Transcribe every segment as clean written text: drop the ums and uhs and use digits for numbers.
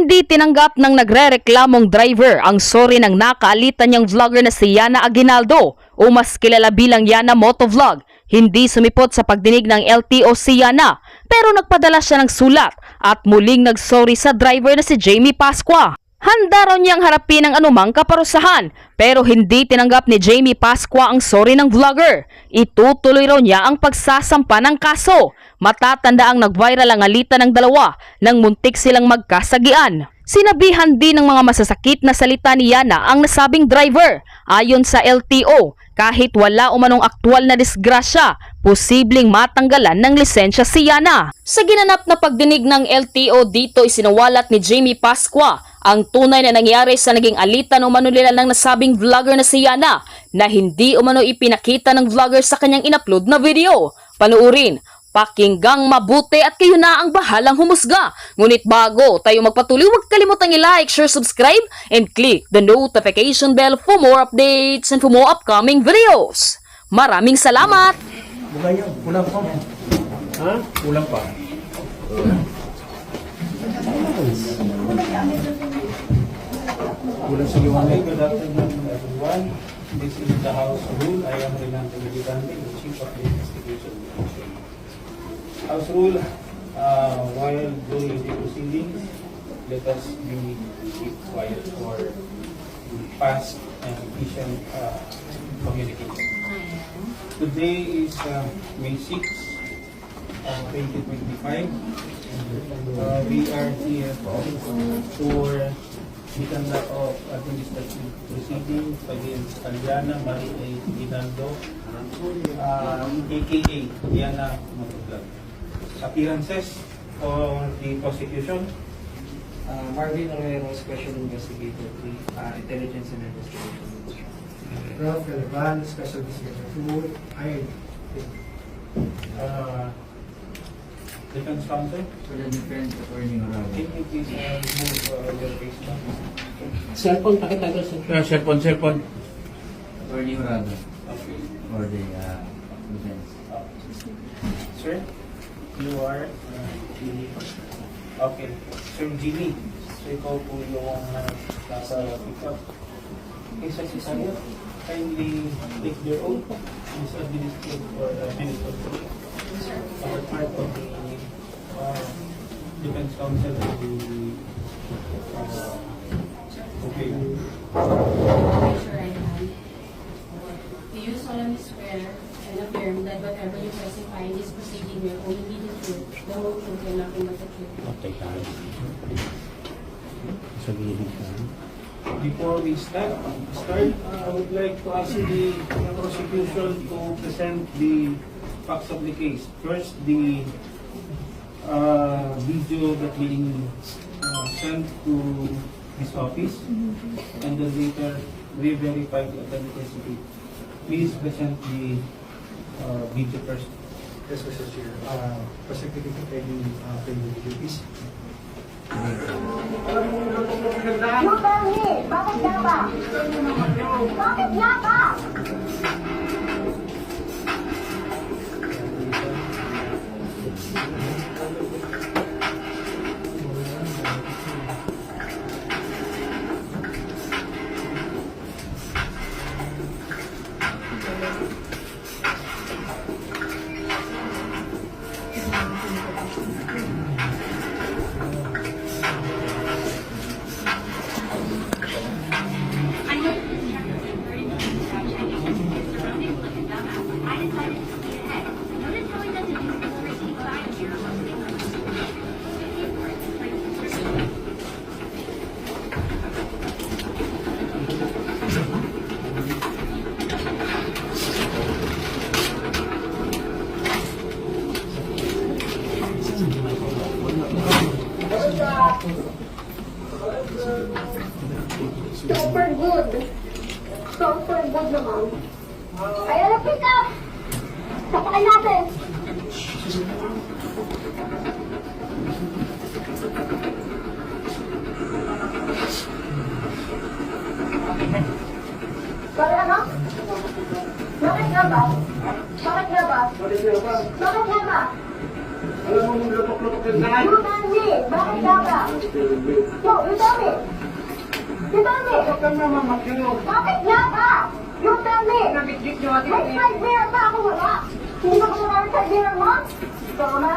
Hindi tinanggap ng nagrereklamong driver ang sorry ng nakaalitan niyang vlogger na si Yana Aguinaldo o mas kilala bilang Yana Motovlog. Hindi sumipot sa pagdinig ng LTO si Yana pero nagpadala siya ng sulat at muling nagsorry sa driver na si Jamie Pascua. Handa raw niyang harapin ang anumang kaparusahan pero hindi tinanggap ni Jamie Pascua ang sorry ng vlogger. Itutuloy raw niya ang pagsasampa ng kaso. Matatanda ang nag-viral ang alitan ng dalawa nang muntik silang magkasagian. Sinabihan din ng mga masasakit na salita ni Yana ang nasabing driver. Ayon sa LTO, kahit wala umanong aktwal na disgrasya, posibleng matanggalan ng lisensya si Yana. Sa ginanap na pagdinig ng LTO dito isinawalat ni Jamie Pascua ang tunay na nangyari sa naging alitan umano nila ng nasabing vlogger na si Yana na hindi umano ipinakita ng vlogger sa kanyang inupload na video. Panuurin. Pakinggang mabuti at kayo na ang bahalang humusga. Ngunit bago tayo magpatuloy, huwag kalimutang i-like, share, subscribe, and click the notification bell for more updates and for more upcoming videos. Maraming salamat! Buka yun, kulang pa. Ha? Kulang pa. Kulang sa liwanag. Good afternoon, everyone. This is the House Rule. I am Renan Telegitante, the Chief of the Investigation Division. House Rule, while doing the proceedings, let us be keep quiet for fast and efficient communication. Today is May 6, 2025. We are here for the conduct of administrative proceedings against Yana Aguinaldo, aka Yana Motovlog. Appearances for the prosecution. Marvin Herrero, Special Investigator 3, Intelligence and Investigation. Ralph Galvan, Special Investigator 2, I. Defense counsel, For the defense, Attorney Herrero. can you please move your case down? Cellphone, pakitagal cellphone. Cellphone. Attorney Herrero. Okay. For the defense. Sir, you are okay. Sir Jimmy, so ikaw po yung nasa pick-up. Okay, sir, si Sayo, kindly take their oath. Please administer for minutes of the part of the defense counsel of the okay. Sure, I have. Do you solemnly swear and affirm that whatever you testify in this proceeding will only be the truth, the whole truth, and nothing but the truth? Before we start, I would like to ask the prosecution to present the facts of the case. First, the video that being sent to his office, and then later re-verify the authenticity. Please present the video first. Yes, Mr. Chair. Prosecuting pending video, please. Bakit nga ba? Bakit nga ba? Super good. Super good naman. Kaya na pick up. Sakay natin. Para ano? Bakit nga ba? Bakit nga ba? Bakit nga ba? Alam mo nung lutok-lutok yung daan? Mukha ni. me. Bakit yata? Yo, you tell me. You tell me. Huwag kang namamakyo. Bakit yata? You tell me. Nabitbit nyo atin. May side mirror ba ako wala? Hindi ba ko wala ng side mirror mo? Ikaw na?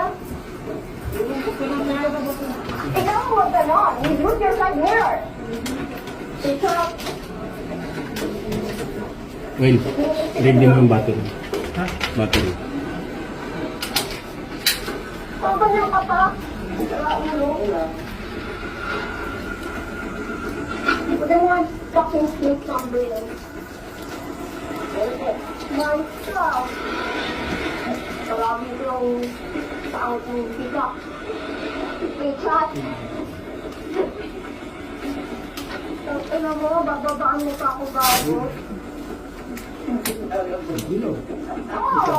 Ikaw ang huwag ganon. You lose your side mirror. Ikaw. Well, ready mo yung battery. Ha? Battery. Saan niyo ka pa? Put them on fucking snake number. Myself. Marami yung tao ng biga. Pichat. Ano mo, bababaan mo pa ako bago. Oo.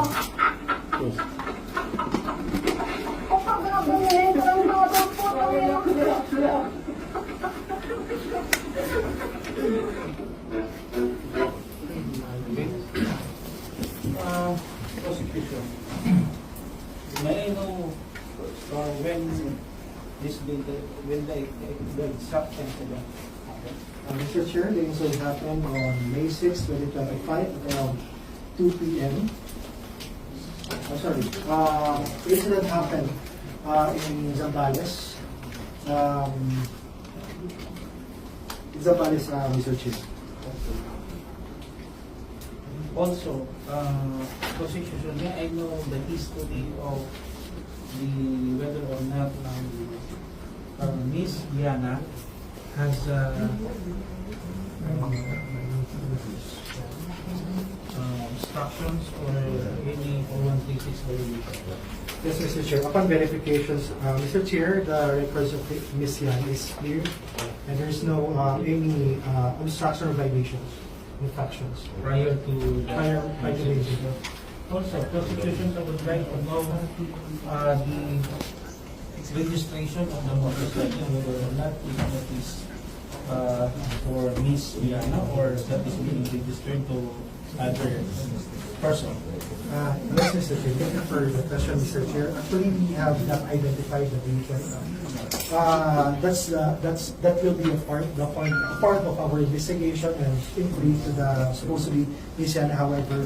Kapag nabunyin ka ng batang po tayo. Prosecution. May I know when this when the exact incident happened? Mr. Chair, the incident happened on May 6, 2025 around 2 p.m. The incident happened in Zambales. Zambales, Mr. Chair. Also, prosecution, may I know the history of the whether or not Miss Diana has instructions or any 4136 violation? Yes, Mr. Chair. Upon verifications, Mr. Chair, the records of Ms. Yan is clear and there is no any obstruction or violations, infractions. Prior to Prior to the incident. Also, prosecution would like to know the registration of the motorcycle, whether or not it is for Miss Diana or that is being registered to other person. Yes, Mr. Chair. Thank you for the question, Mr. Chair. Actually, we have not identified the vehicle. That will be a part of our investigation and inquiry to the supposedly Miss Yan. However,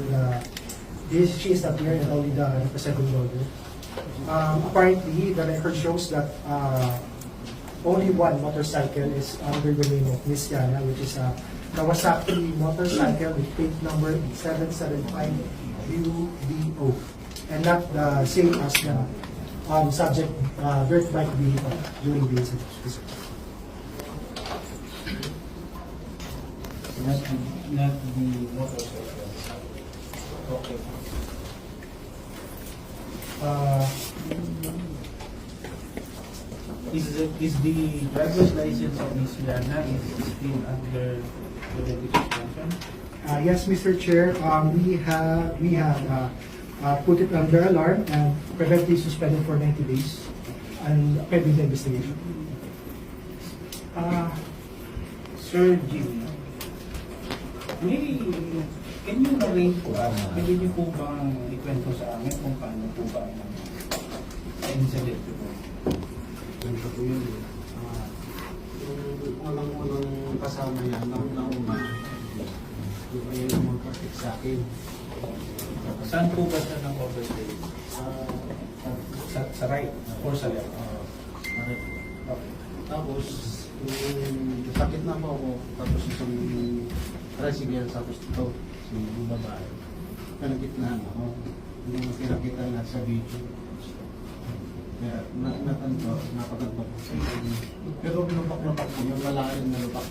she is not here and only the representing lawyer. Apparently, the record shows that only one motorcycle is under the name of Miss Yana, which is a Kawasaki motorcycle with plate number 775 UBO, and not the same as the subject dirt bike vehicle during the incident. Not the motorcycle. Okay. Is the driver's license of Miss Diana is still under the suspension? Yes, Mr. Chair, we have put it under alarm and preventively suspended for 90 days and pending the investigation. Sir Jimmy, can you narrate po, pwede niyo po bang ikwento sa amin kung paano po ba ang incident po? Ganito po yun. Yung unang kasama niya, nauna, yung ayaw magkakit sa akin. Saan po ba siya nag-overstay? Sa right or sa left? Okay. Tapos, yung sakit na po ako, tapos isang tricycle, tapos ito, yung babae. Kanagitnaan ako. Hindi mo kinakita na sa video. Kaya napatanto ko. Pero lupak-lupak ko, yung malaking na lupak.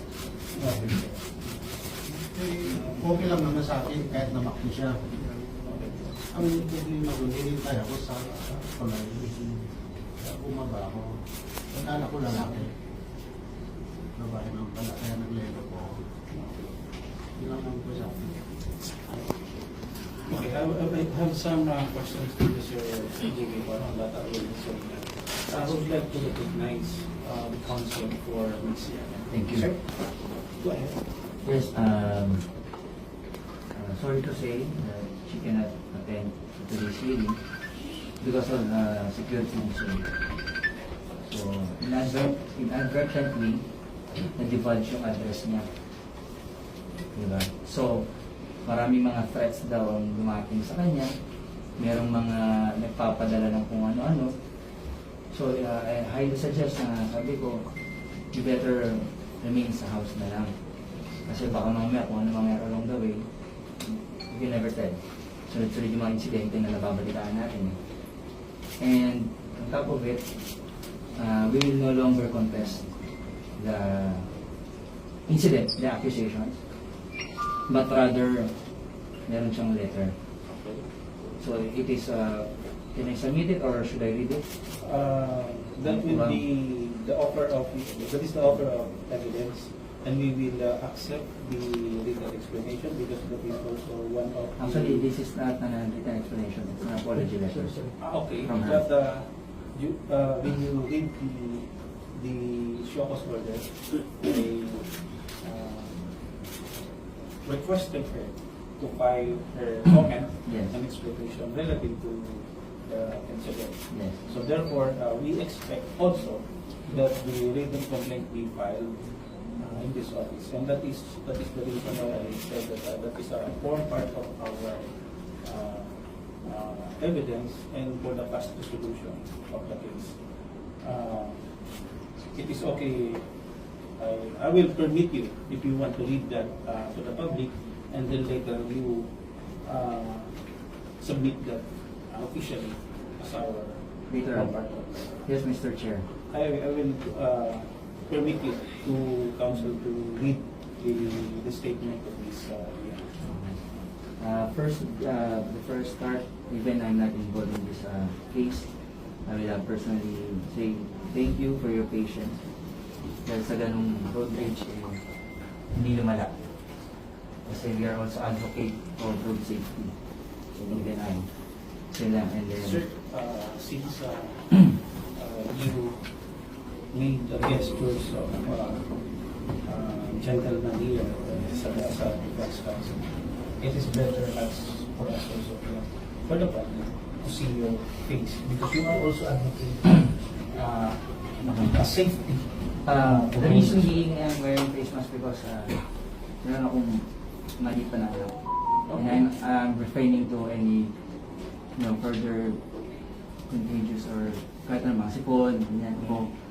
Okay lang naman sa akin kahit namakti siya. Ang problema ko, hinintay ako sa kulay. Kaya bumaba ako. Akala ko lalaki. Babae naman pala, kaya naglelo ko. Ilang naman ko siya. Okay, I have some questions to Mr. Jimmy on that so I would like to recognize the counsel for Ms. Yana. Thank you. Sir, go ahead. Yes, sorry to say that she cannot attend to this hearing because of security reasons. So, inadvertently, na-divulge yung address niya. Diba? So, maraming mga threats daw ang dumating sa kanya. Merong mga nagpapadala ng kung ano-ano. So, I highly suggest na sabi ko, you better remain sa house na lang. Kasi baka mamaya kung ano mangyari along the way, you can never tell. Sunod-sunod yung mga insidente na nababalitaan natin. And on top of it, we will no longer contest the incident, the accusations, but rather, meron siyang letter. So it is, can I submit it or should I read it? That will be the offer of, that is the offer of evidence, and we will accept the legal explanation because that is also one of the... Actually, this is not an written explanation, it's an apology letter. Okay, From her. but when you read the show cause order, they requested her to file her comment Yes. and explanation relative to the incident. Yes. So therefore, we expect also that the written complaint be filed in this office, and that is the reason why I said that that is a form part of our evidence and for the fast resolution of the case. It is okay. I will permit you if you want to read that to the public, and then later you submit that officially as our Later on. part. Yes, Mr. Chair. I will permit you to counsel to read the statement of this. The first start, even I'm not involved in this case, I will personally say thank you for your patience. Dahil sa ganung road rage, hindi lumala. Kasi we are also advocate for road safety. So even I, sila, and then... Sir, since you made the gestures of gentleman here sa defense counsel, it is better as for us also for the public to see your face because you are also advocating safety. The reason being I'm wearing face mask because meron akong mali pa na alam. And I'm refraining to any further contagious or kahit ano mga sipon, ganyan.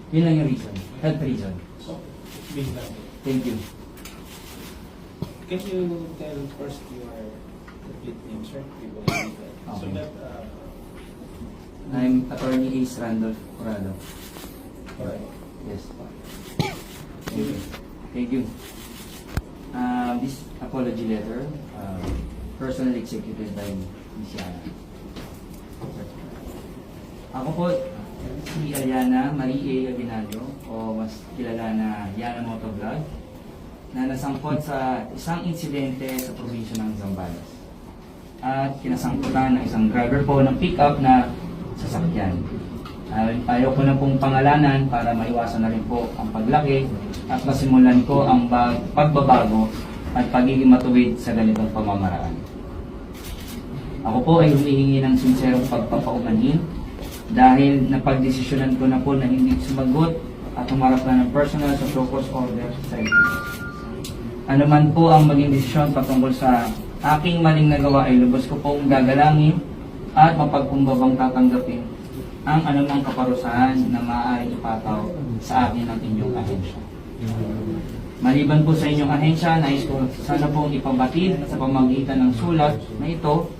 Yun lang yung reason, health reason. So, big lang. Thank you. Can you tell first your complete name, sir? People need that. So Okay. that, I'm Attorney Ace Randolph Corrado. alright. Yes. Thank you. Thank you. This apology letter, personally executed by Ms. Yana. Ako po, si Aliana Marie A. Aguinaldo, o mas kilala na Yana Motovlog, na nasangkot sa isang insidente sa probinsya ng Zambales. At kinasangkutan ng isang driver po ng pick-up na sasakyan. Ayaw ko na pong pangalanan para maiwasan na rin po ang paglaki at masimulan ko ang pagbabago at pagiging matuwid sa ganitong pamamaraan. Ako po ay humihingi ng sinserong pagpapaumanhin dahil napagdesisyonan ko na po na hindi sumagot at humarap na ng personal sa show cause order sa ito. Ano man po ang maging desisyon patungkol sa aking maling nagawa ay lubos ko pong gagalangin at mapagkumbabang tatanggapin ang anumang kaparusahan na maaaring ipataw sa akin ng inyong ahensya. Maliban po sa inyong ahensya, nais ko sana pong ipabatid sa pamamagitan ng sulat na ito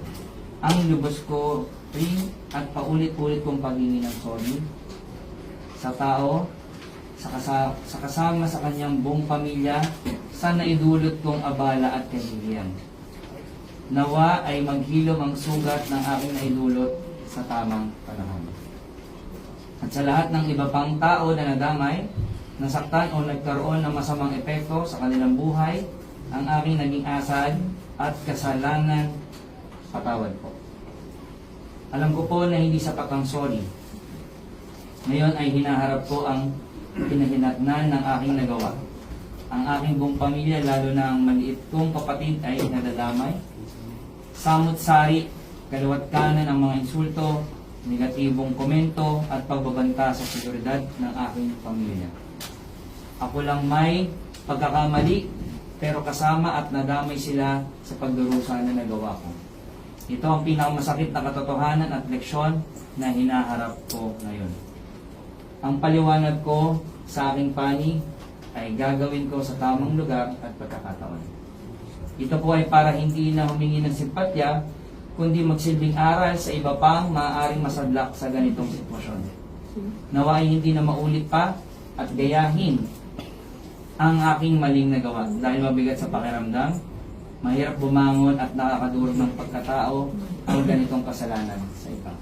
ang lubos ko rin at paulit-ulit kong paghingi ng sorry sa tao, sa kasama sa kanyang buong pamilya, sa naidulot kong abala at kahiliyan. Nawa ay maghilom ang sugat ng aking naidulot sa tamang panahon. At sa lahat ng iba pang tao na nadamay, nasaktan o nagkaroon ng masamang epekto sa kanilang buhay, ang aking naging asal at kasalanan, patawad po. Alam ko po na hindi sapat ang sorry. Ngayon ay hinaharap ko ang pinahinatnan ng aking nagawa. Ang aking buong pamilya, lalo na ang maliit kong kapatid ay nadadamay. Samot-sari, kaliwat kanan ang mga insulto, negatibong komento at pagbabanta sa seguridad ng aking pamilya. Ako lang may pagkakamali, pero kasama at nadamay sila sa pagdurusa na nagawa ko. Ito ang pinakamasakit na katotohanan at leksyon na hinaharap ko ngayon. Ang paliwanag ko sa aking panig ay gagawin ko sa tamang lugar at pagkakataon. Ito po ay para hindi na humingi ng simpatya, kundi magsilbing aral sa iba pang maaaring masadlak sa ganitong sitwasyon. Naway hindi na maulit pa at gayahin ang aking maling nagawa dahil mabigat sa pakiramdam, mahirap bumangon at nakakadurog ng pagkatao ang ganitong kasalanan sa iba.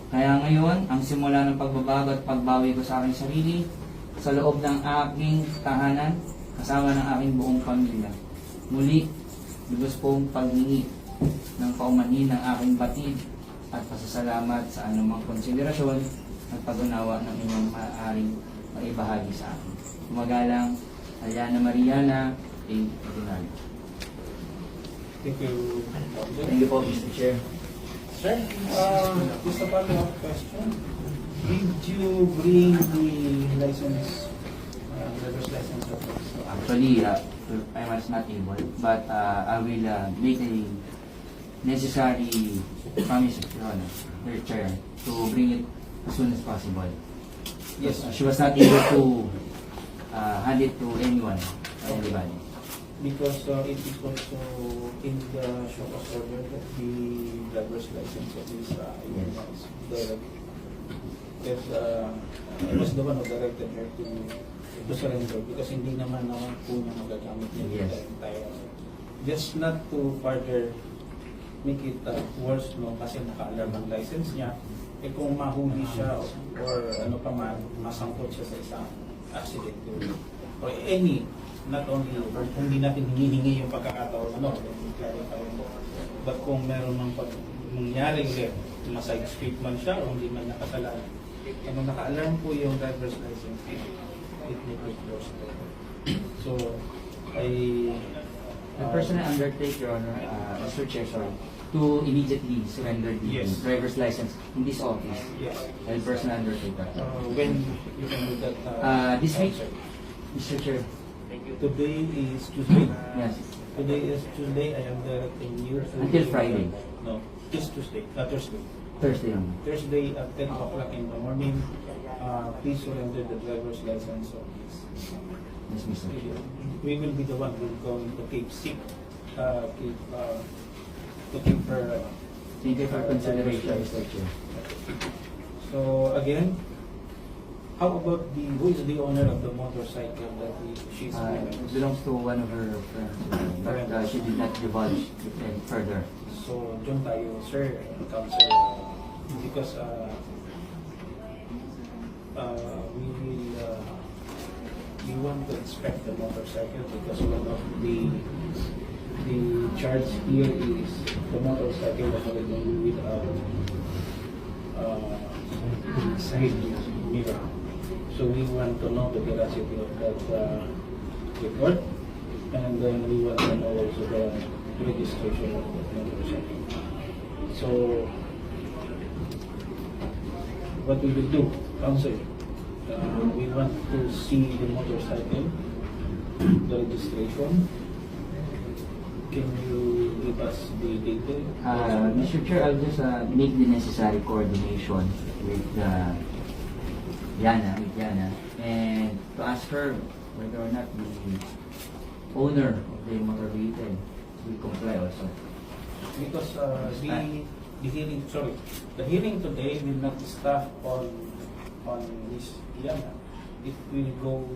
Kaya ngayon, ang simula ng pagbabago at pagbawi ko sa aking sarili sa loob ng aking tahanan kasama ng aking buong pamilya. Muli, lubos kong paghingi ng paumanhin ng aking batid at pasasalamat sa anumang konsiderasyon at pag-unawa ng inyong maaaring maibahagi sa akin. Kumagalang, Aliana Mariana A. Aguinaldo. Thank you. Thank you po, Mr. Chair. Sir, just a follow-up question. Did you bring the license, driver's license? Actually, I was not able, but I will make a necessary promise, Your Honor, Your Chair, to bring it as soon as possible. Yes. She was not able to hand it to anyone, anybody. Because it is also in the show of order that the driver's license is direct. Because I was the one who directed her to surrender because hindi naman po niya magagamit niya Yes. the entire. Just not to further make it worse, no, kasi naka-alarm ang license niya. Eh kung mahuli siya or ano pa man, masangkot siya sa isang accident or any, not only, hindi natin hinihingi yung pagkakataon, ano, clarify mo. But kung meron ng mangyari ulit, maside street man siya o hindi man nakasalanan, ano, naka-alarm po yung driver's license, it may be worse. So, I personally undertake, Your Honor, Mr. Chair, sorry, to immediately surrender the Yes. driver's license in this office. yes. I'll personally undertake that. When you can do that? This week, outside? Mr. Chair. Thank you. Today is Tuesday. Yes. Today is Tuesday. I am directing you to Until Friday. No, it's Tuesday. Thursday. Thursday naman. Thursday at 10 o'clock in the morning. Please surrender the driver's license. So Yes, Mr. Chair. we will be the one who is going to keep sick, to keep her. Thank you for consideration, Mr. Chair. So again, how about who is the owner of the motorcycle that she's It belongs to one of her friends, but she did not divulge it any further. So, dyan tayo, sir, counsel, because we want to inspect the motorcycle because one of the charge here is the motorcycle that already without side mirror. So we want to know the veracity of that report, and then we want to know also the registration of the motorcycle. So, what we will do, counsel, we want to see the motorcycle, the registration. Can you give us the detail? Mr. Chair, I'll just make the necessary coordination with Yana, and to ask her whether or not the owner of the motor vehicle will comply also. Because the hearing today will not stop on Miss Yana. It will go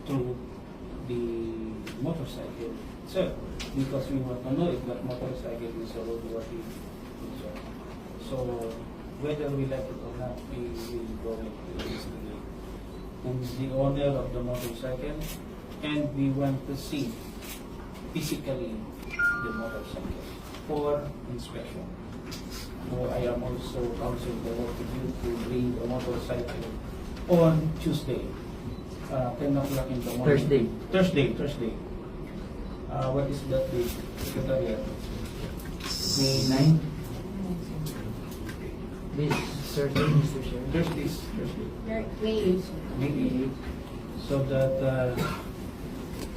through the motorcycle itself, because we want to know if that motorcycle is a roadworthy. So whether we like it or not, we will go and investigate who is the owner of the motorcycle, and we want to see physically the motorcycle for inspection. So I am also counseling you to bring the motorcycle on Tuesday, 10 o'clock in the morning. Thursday. What is that date, Secretariat? May 9? This Thursday, Mr. Chair. Thursday. May May 8, so that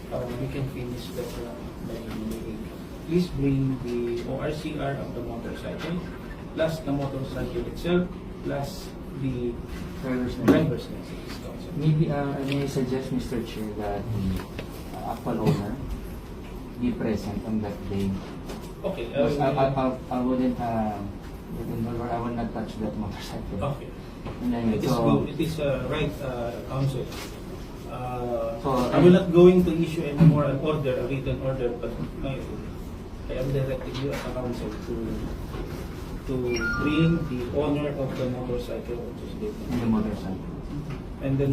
we can finish that by May 8. Please bring the ORCR of the motorcycle, plus the motorcycle itself, plus the Driver's driver's license. license. Maybe I may suggest, Mr. Chair, that the actual owner be present on that day. Okay. Because I wouldn't get involved, or I will not touch that motorcycle. Okay. And then, It is so, good. It is right, counsel. So, I will not going to issue any more an order, a written order, but I am directing you as a counsel to bring the owner of the motorcycle on Tuesday. in the motorcycle. And then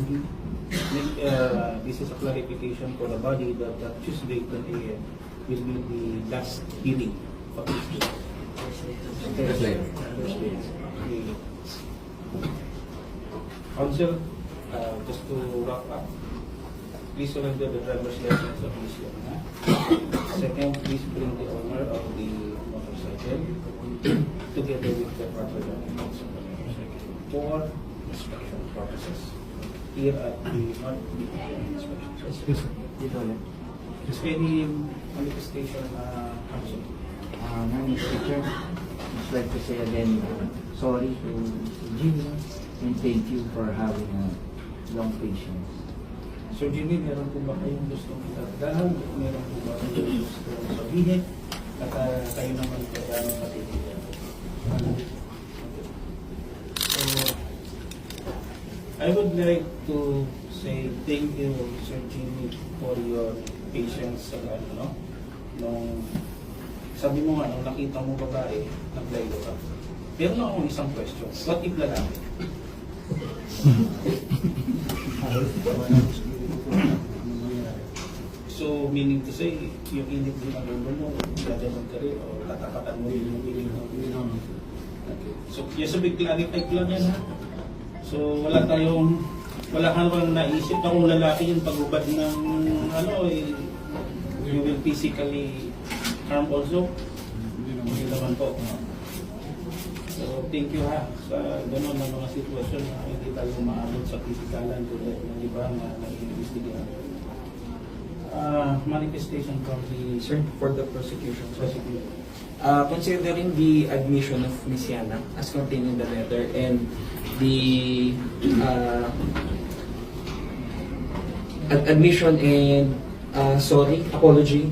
this is a clarification for the body that Tuesday 10 a.m. will be the last hearing of this case. Thursday. Okay. Counsel, just to wrap up, please surrender the driver's license of Ms. Yona. Second, please bring the owner of the motorcycle together with the proper documents of the motorcycle for inspection purposes here at the North Inspection. Dito ulit. Is any manifestation, counsel? No, Mr. Chair, I'd like to say again, sorry to Mr. Jimmy, and thank you for having a long patience. Sir Jimmy, meron po ba kayong gustong itagdahan? Meron po ba kayong gustong sabihin? At kayo naman po ang patitigyan. So, I would like to say thank you, Sir Jimmy, for your patience sa nung sabi mo nga, nung nakita mo babae, naglaylo ka. Pero na akong isang question. What if lalaki? So, meaning to say, yung init din ang ulo mo, dadamag ka rin, o tatapatan mo rin yung init ng ulo mo. Okay. So, yes, so clarify ko lang yan ha. So, wala kang naisip na kung lalaki yung pagubad ng, you will physically harm also. Hindi naman po. So, thank you ha, sa gano'n na mga sitwasyon na hindi tayo maabot sa pisikalan tulad ng iba na nag-investigate. Manifestation from the Sir, for the prosecution. prosecutor. Considering the admission of Ms. Yana as contained in the letter and the admission and apology,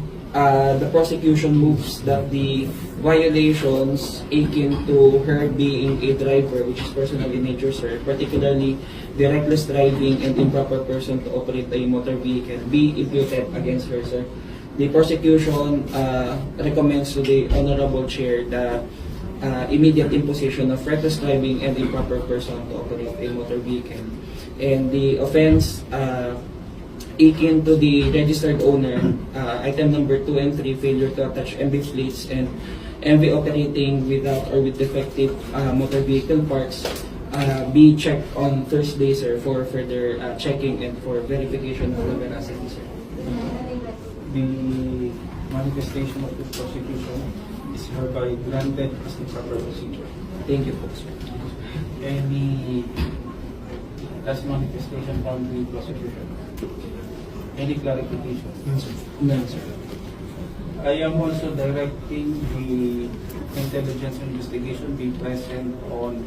the prosecution moves that the violations akin to her being a driver, which is personal in nature, sir, particularly the reckless driving and improper person to operate a motor vehicle, be imputed against her, sir. The prosecution recommends to the Honorable Chair the immediate imposition of reckless driving and improper person to operate a motor vehicle. And the offense akin to the registered owner, item number 2 and 3, failure to attach MV plates and MV operating without or with defective motor vehicle parts, be checked on Thursday, sir, for further checking and for verification of the veracity, sir. The manifestation of the prosecution is hereby granted as the proper procedure. Thank you, folks. Any last manifestation from the prosecution? Any clarification? None, sir. I am also directing the intelligence investigation be present on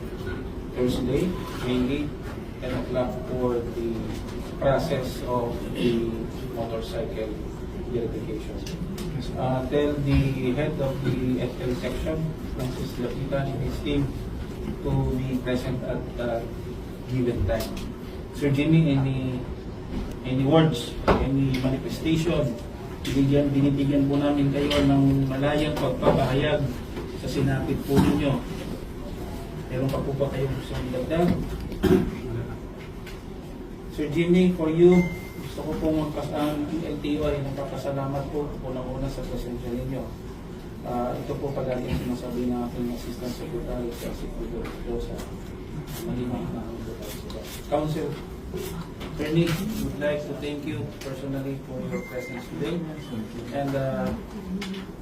Thursday, May 8, 10 o'clock for the process of the motorcycle verification. Tell the head of the FL section, Francis Lapitan, and his team to be present at the given time. Sir Jimmy, any words, any manifestation, binibigyan po namin kayo ng malayang pagpapahayag sa sinapit po ninyo. Meron pa po ba kayo gustong idagdag? Sir Jimmy, for you, gusto ko pong ang LTO ay nagpapasalamat po unang-una sa presensya ninyo. Ito po palagi ang sinasabi ng aking Assistant Secretary sa Secretary Rosa. Malimang na ang Council, Attorney, would like to thank you personally for your presence today. And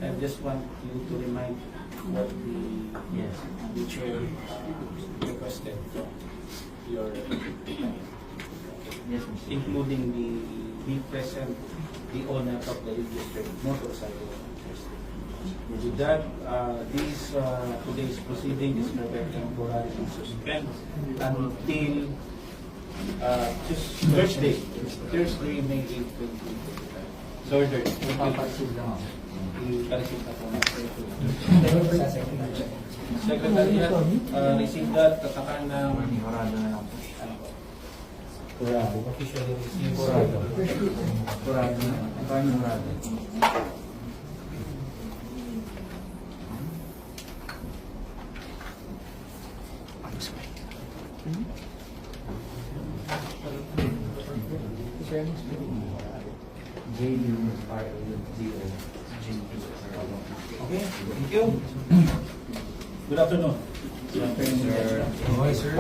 I just want you to remind what the chair requested from your Yes, Mr. Chair. including the be present, the owner of the registered motorcycle. With that, today's proceeding is moved temporarily suspend until just Thursday, May 8, 2025. So ordered. I-receive na po natin. Secretariat, receive that, tatakan ng Horado na lang po. ano po? Officially receive. Horado na lang. Paano horado? Okay, thank you. Good afternoon. Good afternoon, sir.